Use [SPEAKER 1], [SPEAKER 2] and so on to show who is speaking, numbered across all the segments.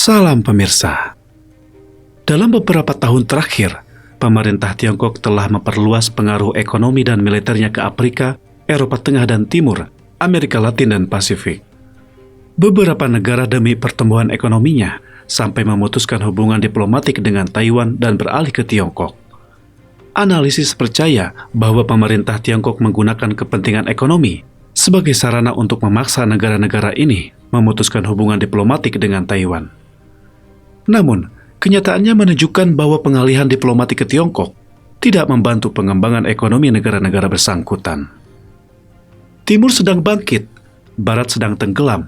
[SPEAKER 1] Salam pemirsa. Dalam beberapa tahun terakhir, pemerintah Tiongkok telah memperluas pengaruh ekonomi dan militernya ke Afrika, Eropa Tengah dan Timur, Amerika Latin dan Pasifik. Beberapa negara demi pertumbuhan ekonominya sampai memutuskan hubungan diplomatik dengan Taiwan dan beralih ke Tiongkok. Analisis percaya bahwa pemerintah Tiongkok menggunakan kepentingan ekonomi sebagai sarana untuk memaksa negara-negara ini memutuskan hubungan diplomatik dengan Taiwan. Namun, kenyataannya menunjukkan bahwa pengalihan diplomatik ke Tiongkok tidak membantu pengembangan ekonomi negara-negara bersangkutan. Timur sedang bangkit, Barat sedang tenggelam,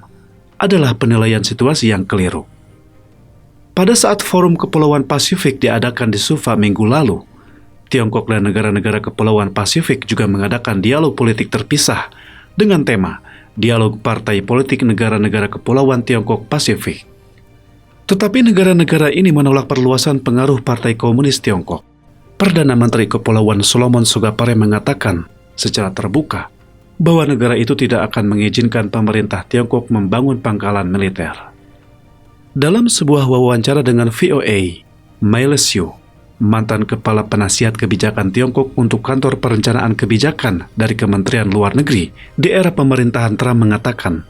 [SPEAKER 1] adalah penilaian situasi yang keliru. Pada saat Forum Kepulauan Pasifik diadakan di Suva minggu lalu, Tiongkok dan negara-negara Kepulauan Pasifik juga mengadakan dialog politik terpisah dengan tema Dialog Partai Politik Negara-negara Kepulauan Tiongkok Pasifik. Tetapi negara-negara ini menolak perluasan pengaruh Partai Komunis Tiongkok. Perdana Menteri Kepulauan Solomon Sugapare mengatakan secara terbuka bahwa negara itu tidak akan mengizinkan pemerintah Tiongkok membangun pangkalan militer. Dalam sebuah wawancara dengan VOA, Mai Lesiu, mantan kepala penasihat kebijakan Tiongkok untuk kantor perencanaan kebijakan dari Kementerian Luar Negeri di era pemerintahan Trump mengatakan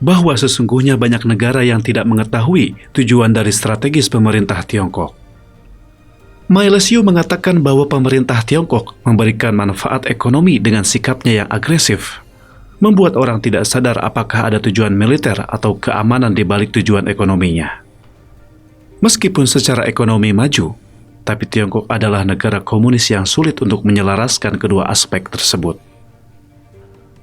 [SPEAKER 1] bahwa sesungguhnya banyak negara yang tidak mengetahui tujuan dari strategis pemerintah Tiongkok. Mai Lesiu mengatakan bahwa pemerintah Tiongkok memberikan manfaat ekonomi dengan sikapnya yang agresif, membuat orang tidak sadar apakah ada tujuan militer atau keamanan di balik tujuan ekonominya. Meskipun secara ekonomi maju, tapi Tiongkok adalah negara komunis yang sulit untuk menyelaraskan kedua aspek tersebut.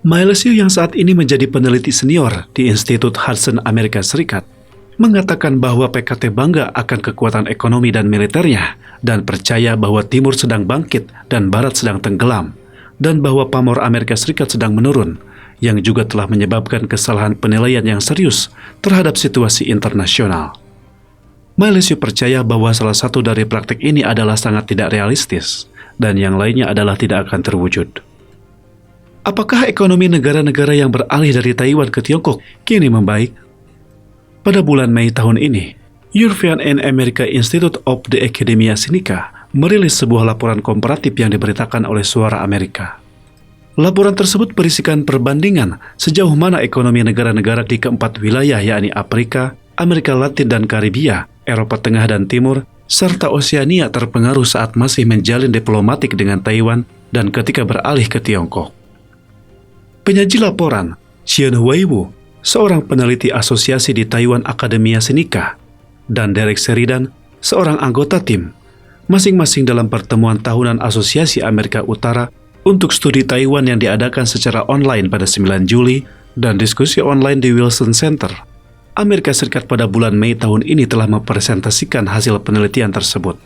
[SPEAKER 1] Mai Lesiu yang saat ini menjadi peneliti senior di Institut Hudson Amerika Serikat mengatakan bahwa PKT bangga akan kekuatan ekonomi dan militernya dan percaya bahwa Timur sedang bangkit dan Barat sedang tenggelam dan bahwa pamor Amerika Serikat sedang menurun yang juga telah menyebabkan kesalahan penilaian yang serius terhadap situasi internasional. Mai Lesiu percaya bahwa salah satu dari praktik ini adalah sangat tidak realistis dan yang lainnya adalah tidak akan terwujud. Apakah ekonomi negara-negara yang beralih dari Taiwan ke Tiongkok kini membaik? Pada bulan Mei tahun ini, European and American Institute of the Academia Sinica merilis sebuah laporan komparatif yang diberitakan oleh Suara Amerika. Laporan tersebut berisikan perbandingan sejauh mana ekonomi negara-negara di keempat wilayah yakni Afrika, Amerika Latin dan Karibia, Eropa Tengah dan Timur, serta Oseania terpengaruh saat masih menjalin diplomatik dengan Taiwan dan ketika beralih ke Tiongkok. Penyaji laporan, Xian Huiwu, seorang peneliti asosiasi di Taiwan Academia Sinica, dan Derek Sheridan, seorang anggota tim, masing-masing dalam pertemuan tahunan Asosiasi Amerika Utara untuk studi Taiwan yang diadakan secara online pada 9 Juli dan diskusi online di Wilson Center, Amerika Serikat pada bulan Mei tahun ini telah mempresentasikan hasil penelitian tersebut.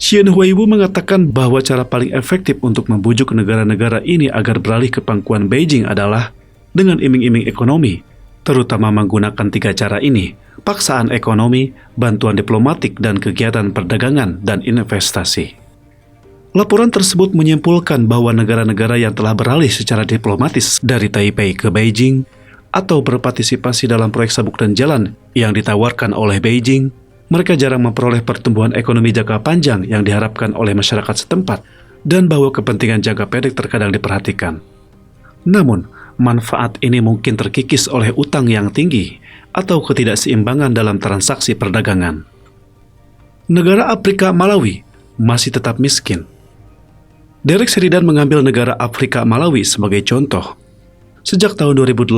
[SPEAKER 1] Xian Huiwu mengatakan bahwa cara paling efektif untuk membujuk negara-negara ini agar beralih ke pangkuan Beijing adalah dengan iming-iming ekonomi, terutama menggunakan 3 cara ini: paksaan ekonomi, bantuan diplomatik, dan kegiatan perdagangan dan investasi. Laporan tersebut menyimpulkan bahwa negara-negara yang telah beralih secara diplomatis dari Taipei ke Beijing atau berpartisipasi dalam proyek sabuk dan jalan yang ditawarkan oleh Beijing, mereka jarang memperoleh pertumbuhan ekonomi jangka panjang yang diharapkan oleh masyarakat setempat dan bahwa kepentingan jangka pendek terkadang diperhatikan. Namun, manfaat ini mungkin terkikis oleh utang yang tinggi atau ketidakseimbangan dalam transaksi perdagangan. Negara Afrika Malawi masih tetap miskin. Derek Sheridan mengambil negara Afrika Malawi sebagai contoh. Sejak tahun 2008,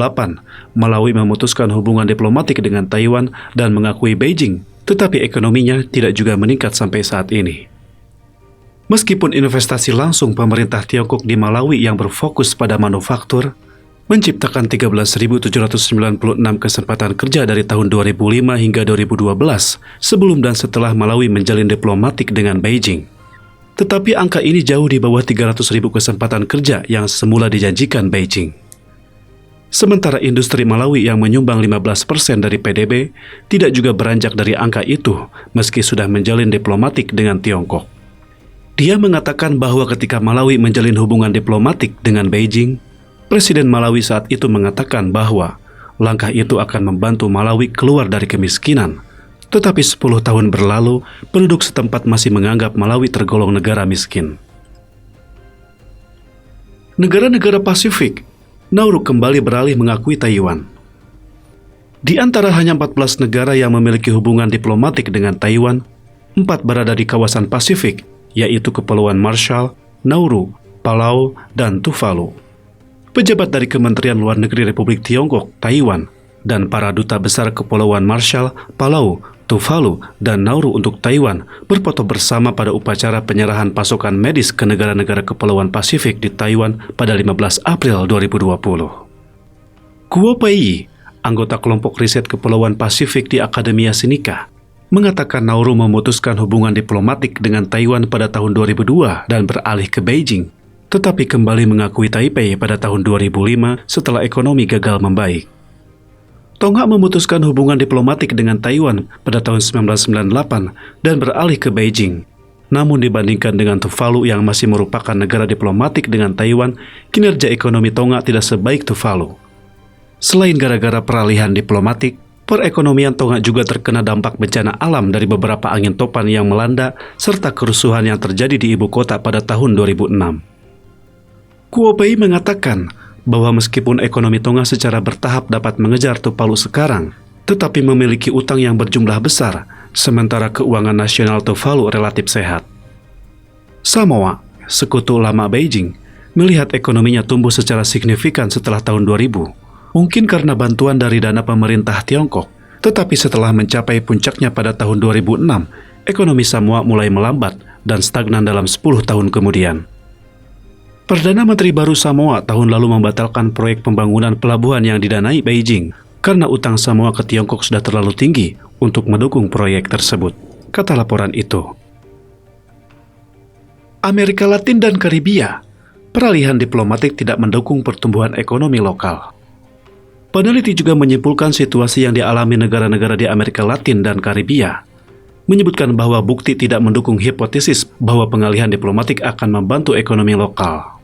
[SPEAKER 1] Malawi memutuskan hubungan diplomatik dengan Taiwan dan mengakui Beijing, tetapi ekonominya tidak juga meningkat sampai saat ini. Meskipun investasi langsung pemerintah Tiongkok di Malawi yang berfokus pada manufaktur, menciptakan 13.796 kesempatan kerja dari tahun 2005 hingga 2012 sebelum dan setelah Malawi menjalin diplomatik dengan Beijing. Tetapi angka ini jauh di bawah 300.000 kesempatan kerja yang semula dijanjikan Beijing. Sementara industri Malawi yang menyumbang 15% dari PDB tidak juga beranjak dari angka itu meski sudah menjalin diplomatik dengan Tiongkok. Dia mengatakan bahwa ketika Malawi menjalin hubungan diplomatik dengan Beijing, Presiden Malawi saat itu mengatakan bahwa langkah itu akan membantu Malawi keluar dari kemiskinan. Tetapi 10 tahun berlalu, penduduk setempat masih menganggap Malawi tergolong negara miskin. Negara-negara Pasifik, Nauru kembali beralih mengakui Taiwan. Di antara hanya 14 negara yang memiliki hubungan diplomatik dengan Taiwan, 4 berada di kawasan Pasifik, yaitu Kepulauan Marshall, Nauru, Palau, dan Tuvalu. Pejabat dari Kementerian Luar Negeri Republik Tiongkok, Taiwan, dan para duta besar Kepulauan Marshall, Palau, Tuvalu, dan Nauru untuk Taiwan berfoto bersama pada upacara penyerahan pasokan medis ke negara-negara Kepulauan Pasifik di Taiwan pada 15 April 2020. Kuo Pei, anggota kelompok riset Kepulauan Pasifik di Akademia Sinica, mengatakan Nauru memutuskan hubungan diplomatik dengan Taiwan pada tahun 2002 dan beralih ke Beijing, tetapi kembali mengakui Taipei pada tahun 2005 setelah ekonomi gagal membaik. Tonga memutuskan hubungan diplomatik dengan Taiwan pada tahun 1998 dan beralih ke Beijing. Namun dibandingkan dengan Tuvalu yang masih merupakan negara diplomatik dengan Taiwan, kinerja ekonomi Tonga tidak sebaik Tuvalu. Selain gara-gara peralihan diplomatik, perekonomian Tonga juga terkena dampak bencana alam dari beberapa angin topan yang melanda serta kerusuhan yang terjadi di ibu kota pada tahun 2006. Kuo Pei mengatakan bahwa meskipun ekonomi Tonga secara bertahap dapat mengejar Tuvalu sekarang, tetapi memiliki utang yang berjumlah besar, sementara keuangan nasional Tuvalu relatif sehat. Samoa, sekutu lama Beijing, melihat ekonominya tumbuh secara signifikan setelah tahun 2000, mungkin karena bantuan dari dana pemerintah Tiongkok, tetapi setelah mencapai puncaknya pada tahun 2006, ekonomi Samoa mulai melambat dan stagnan dalam 10 tahun kemudian. Perdana Menteri baru Samoa tahun lalu membatalkan proyek pembangunan pelabuhan yang didanai Beijing karena utang Samoa ke Tiongkok sudah terlalu tinggi untuk mendukung proyek tersebut, kata laporan itu. Amerika Latin dan Karibia, peralihan diplomatik tidak mendukung pertumbuhan ekonomi lokal. Peneliti juga menyimpulkan situasi yang dialami negara-negara di Amerika Latin dan Karibia, menyebutkan bahwa bukti tidak mendukung hipotesis bahwa pengalihan diplomatik akan membantu ekonomi lokal.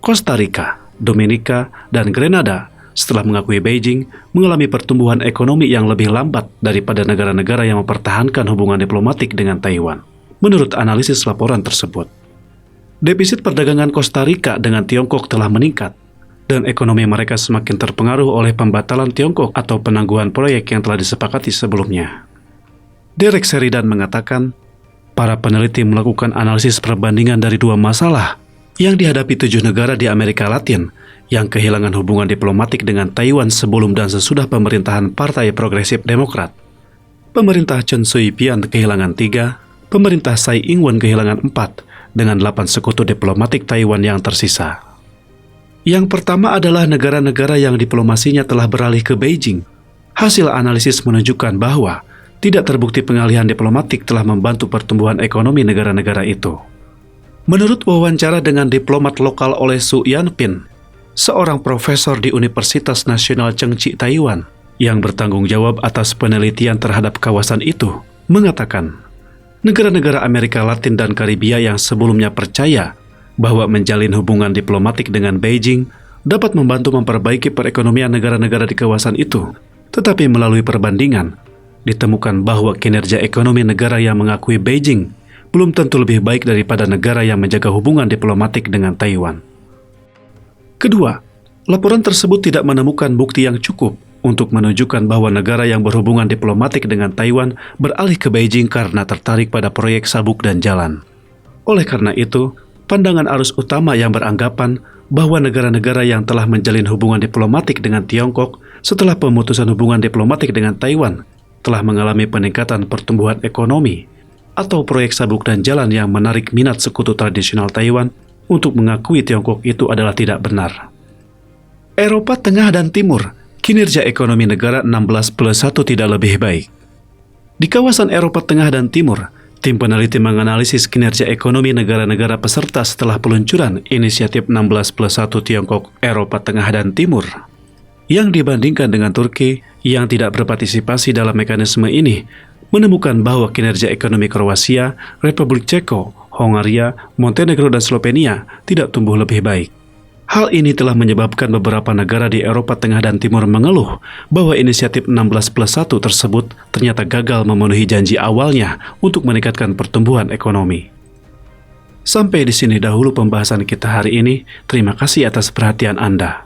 [SPEAKER 1] Costa Rica, Dominika, dan Grenada setelah mengakui Beijing mengalami pertumbuhan ekonomi yang lebih lambat daripada negara-negara yang mempertahankan hubungan diplomatik dengan Taiwan, menurut analisis laporan tersebut. Defisit perdagangan Costa Rica dengan Tiongkok telah meningkat, dan ekonomi mereka semakin terpengaruh oleh pembatalan Tiongkok atau penangguhan proyek yang telah disepakati sebelumnya. Derek Sheridan mengatakan, para peneliti melakukan analisis perbandingan dari 2 masalah yang dihadapi 7 negara di Amerika Latin yang kehilangan hubungan diplomatik dengan Taiwan sebelum dan sesudah pemerintahan Partai Progresif Demokrat. Pemerintah Chen Shui-bian kehilangan 3, pemerintah Tsai Ing-wen kehilangan 4, dengan 8 sekutu diplomatik Taiwan yang tersisa. Yang pertama adalah negara-negara yang diplomasinya telah beralih ke Beijing. Hasil analisis menunjukkan bahwa tidak terbukti pengalihan diplomatik telah membantu pertumbuhan ekonomi negara-negara itu. Menurut wawancara dengan diplomat lokal oleh Su Yanpin, seorang profesor di Universitas Nasional Chengchi, Taiwan, yang bertanggung jawab atas penelitian terhadap kawasan itu, mengatakan, negara-negara Amerika Latin dan Karibia yang sebelumnya percaya bahwa menjalin hubungan diplomatik dengan Beijing dapat membantu memperbaiki perekonomian negara-negara di kawasan itu, tetapi melalui perbandingan, ditemukan bahwa kinerja ekonomi negara yang mengakui Beijing belum tentu lebih baik daripada negara yang menjaga hubungan diplomatik dengan Taiwan. Kedua, laporan tersebut tidak menemukan bukti yang cukup untuk menunjukkan bahwa negara yang berhubungan diplomatik dengan Taiwan beralih ke Beijing karena tertarik pada proyek sabuk dan jalan. Oleh karena itu, pandangan arus utama yang beranggapan bahwa negara-negara yang telah menjalin hubungan diplomatik dengan Tiongkok setelah pemutusan hubungan diplomatik dengan Taiwan telah mengalami peningkatan pertumbuhan ekonomi atau proyek sabuk dan jalan yang menarik minat sekutu tradisional Taiwan untuk mengakui Tiongkok itu adalah tidak benar. Eropa Tengah dan Timur, kinerja ekonomi negara 16+1 tidak lebih baik. Di kawasan Eropa Tengah dan Timur, tim peneliti menganalisis kinerja ekonomi negara-negara peserta setelah peluncuran inisiatif 16+1 Tiongkok Eropa Tengah dan Timur. Yang dibandingkan dengan Turki yang tidak berpartisipasi dalam mekanisme ini, menemukan bahwa kinerja ekonomi Kroasia, Republik Ceko, Hongaria, Montenegro, dan Slovenia tidak tumbuh lebih baik. Hal ini telah menyebabkan beberapa negara di Eropa Tengah dan Timur mengeluh bahwa inisiatif 16+1 tersebut ternyata gagal memenuhi janji awalnya untuk meningkatkan pertumbuhan ekonomi. Sampai di sini dahulu pembahasan kita hari ini. Terima kasih atas perhatian Anda.